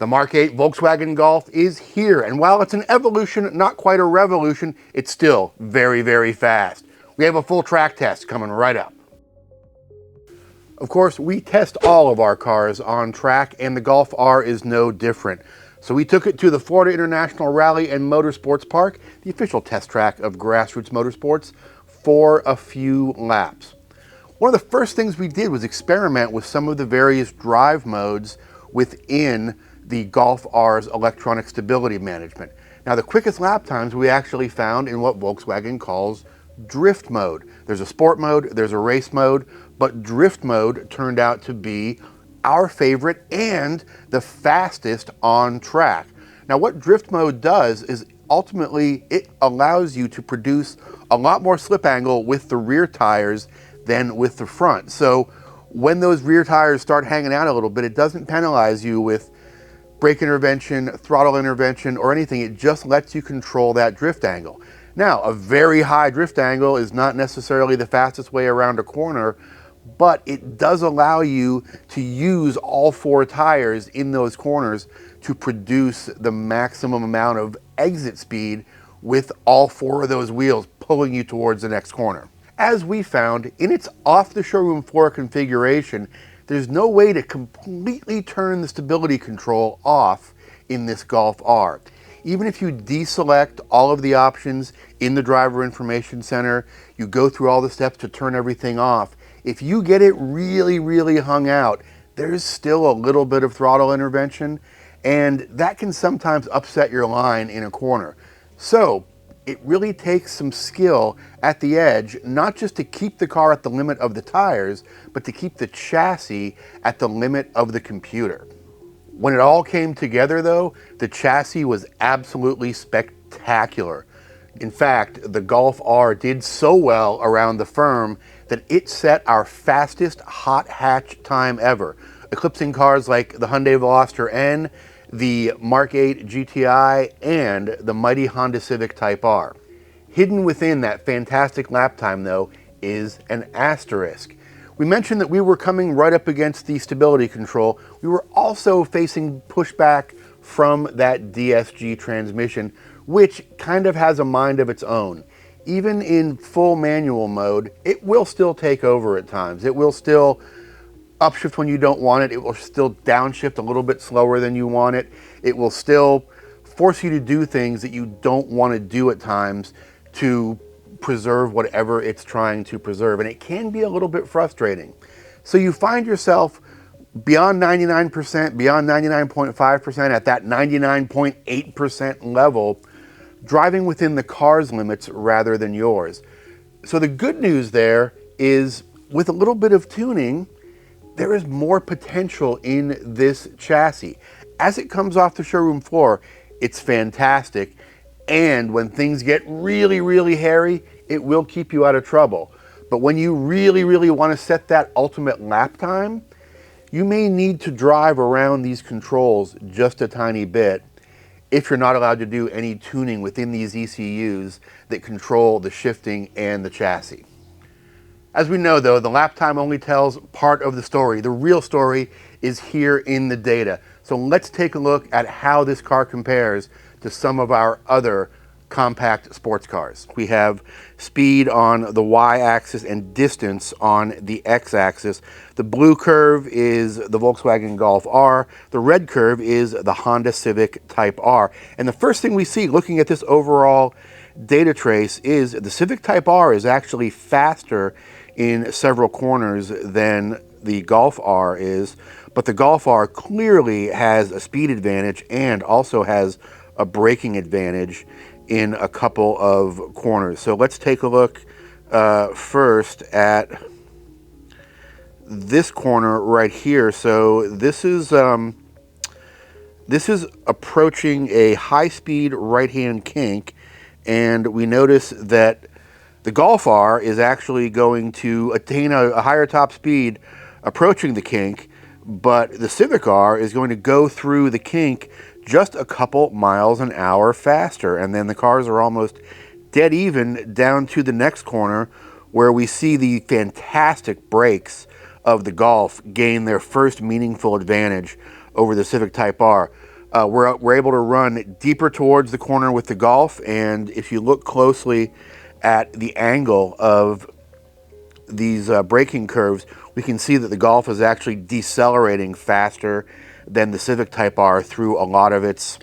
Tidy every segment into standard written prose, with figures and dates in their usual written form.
The Mk8 Volkswagen Golf is here, and while it's an evolution, not quite a revolution, it's still very, very fast. We have a full track test coming right up. Of course, we test all of our cars on track, and the Golf R is no different. So we took it to the Florida International Rally and Motorsports Park, the official test track of Grassroots Motorsports, for a few laps. One of the first things we did was experiment with some of the various drive modes within the Golf R's electronic stability management. Now, the quickest lap times we actually found in what Volkswagen calls drift mode. There's a sport mode, there's a race mode, but drift mode turned out to be our favorite and the fastest on track. Now, what drift mode does is ultimately it allows you to produce a lot more slip angle with the rear tires than with the front. So when those rear tires start hanging out a little bit, it doesn't penalize you with brake intervention, throttle intervention, or anything. It just lets you control that drift angle. Now, a very high drift angle is not necessarily the fastest way around a corner, but it does allow you to use all four tires in those corners to produce the maximum amount of exit speed with all four of those wheels pulling you towards the next corner. As we found, in its off the showroom floor configuration, there's no way to completely turn the stability control off in this Golf R. Even if you deselect all of the options in the driver information center, you go through all the steps to turn everything off. If you get it really, really hung out, there's still a little bit of throttle intervention, and that can sometimes upset your line in a corner. So it really takes some skill at the edge, not just to keep the car at the limit of the tires, but to keep the chassis at the limit of the computer. When it all came together though, the chassis was absolutely spectacular. In fact, the Golf R did so well around the firm that it set our fastest hot hatch time ever, eclipsing cars like the Hyundai Veloster N, the Mk8 GTI, and the mighty Honda Civic Type R. Hidden within that fantastic lap time though is an asterisk. We mentioned that we were coming right up against the stability control. We were also facing pushback from that DSG transmission, which kind of has a mind of its own. Even in full manual mode, it will still take over at times. It will still upshift when you don't want it. It will still downshift a little bit slower than you want it. It will still force you to do things that you don't want to do at times to preserve whatever it's trying to preserve. And it can be a little bit frustrating. So you find yourself beyond 99%, beyond 99.5%, at that 99.8% level, driving within the car's limits rather than yours. So the good news there is, with a little bit of tuning, there is more potential in this chassis. As it comes off the showroom floor, it's fantastic. And when things get really, really hairy, it will keep you out of trouble. But when you really, really want to set that ultimate lap time, you may need to drive around these controls just a tiny bit if you're not allowed to do any tuning within these ECUs that control the shifting and the chassis. As we know though, the lap time only tells part of the story. The real story is here in the data. So let's take a look at how this car compares to some of our other compact sports cars. We have speed on the y-axis and distance on the x-axis. The blue curve is the Volkswagen Golf R. The red curve is the Honda Civic Type R. And the first thing we see looking at this overall data trace is the Civic Type R is actually faster in several corners than the Golf R is, but the Golf R clearly has a speed advantage and also has a braking advantage in a couple of corners. So let's take a look first at this corner right here. So this is approaching a high-speed right-hand kink, and we notice that the Golf R is actually going to attain a higher top speed approaching the kink, but the Civic R is going to go through the kink just a couple miles an hour faster, and then the cars are almost dead even down to the next corner, where we see the fantastic brakes of the Golf gain their first meaningful advantage over the Civic Type R. We're able to run deeper towards the corner with the Golf, and if you look closely at the angle of these braking curves, we can see that the Golf is actually decelerating faster than the Civic Type R through a lot of its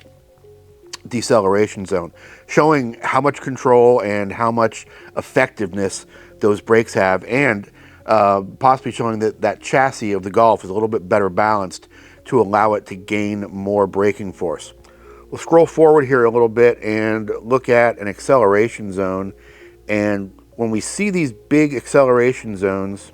deceleration zone, showing how much control and how much effectiveness those brakes have, and possibly showing that that chassis of the Golf is a little bit better balanced to allow it to gain more braking force. We'll scroll forward here a little bit and look at an acceleration zone, and when we see these big acceleration zones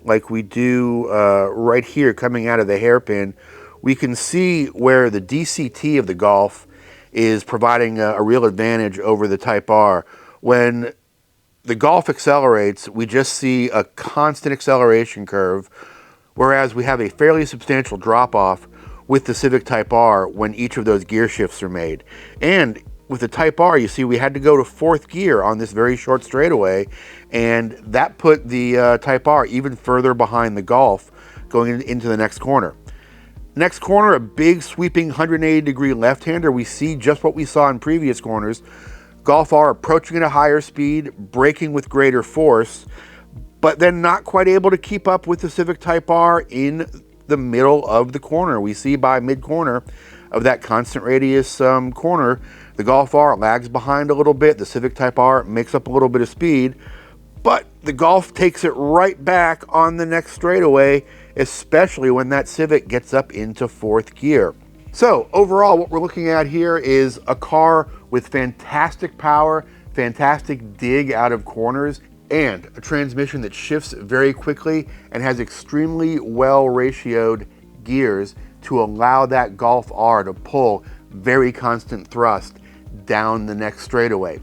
like we do right here coming out of the hairpin, we can see where the DCT of the Golf is providing a real advantage over the Type R. When the Golf accelerates, we just see a constant acceleration curve, whereas we have a fairly substantial drop-off with the Civic Type R when each of those gear shifts are made. And with the Type R, you see we had to go to 4th gear on this very short straightaway, and that put the Type R even further behind the Golf going into the next corner. Next corner, a big sweeping 180-degree left-hander. We see just what we saw in previous corners. Golf R approaching at a higher speed, braking with greater force, but then not quite able to keep up with the Civic Type R in the middle of the corner. We see by mid-corner of that constant radius corner, the Golf R lags behind a little bit. The Civic Type R makes up a little bit of speed, but the Golf takes it right back on the next straightaway, especially when that Civic gets up into 4th gear. So overall, what we're looking at here is a car with fantastic power, fantastic dig out of corners, and a transmission that shifts very quickly and has extremely well ratioed gears to allow that Golf R to pull very constant thrust down the next straightaway.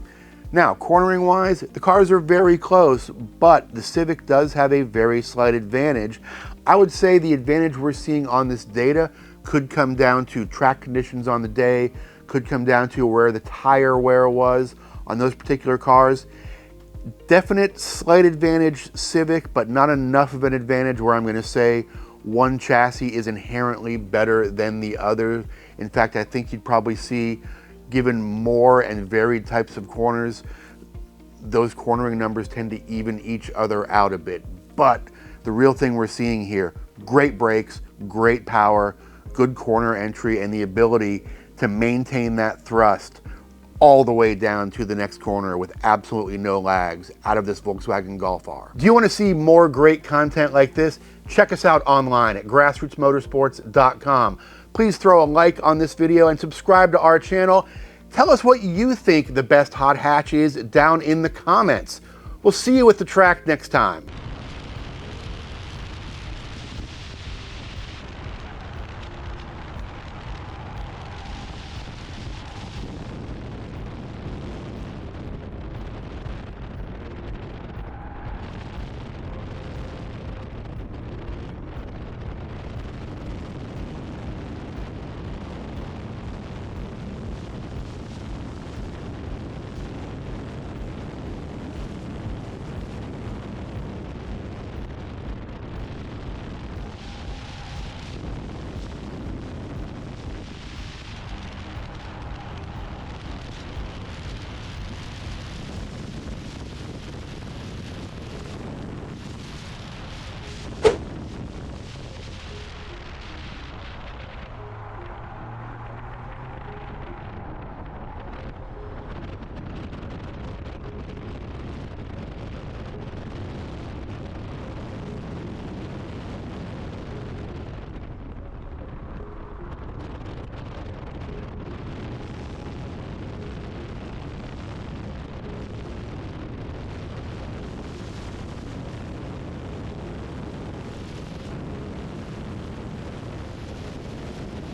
Now, cornering wise, the cars are very close, but the Civic does have a very slight advantage. I would say the advantage we're seeing on this data could come down to track conditions on the day, could come down to where the tire wear was on those particular cars. Definite slight advantage Civic, but not enough of an advantage where I'm going to say one chassis is inherently better than the other. In fact, I think you'd probably see, given more and varied types of corners, those cornering numbers tend to even each other out a bit. But the real thing we're seeing here, great brakes, great power, good corner entry, and the ability to maintain that thrust all the way down to the next corner with absolutely no lags out of this Volkswagen Golf R. Do you want to see more great content like this? Check us out online at grassrootsmotorsports.com. Please throw a like on this video and subscribe to our channel. Tell us what you think the best hot hatch is down in the comments. We'll see you at the track next time.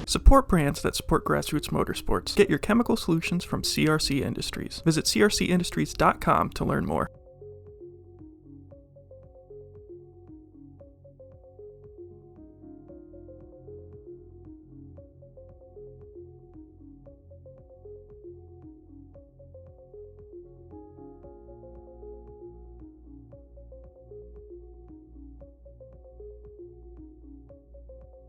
Support brands that support Grassroots Motorsports. Get your chemical solutions from CRC Industries. Visit crcindustries.com to learn more.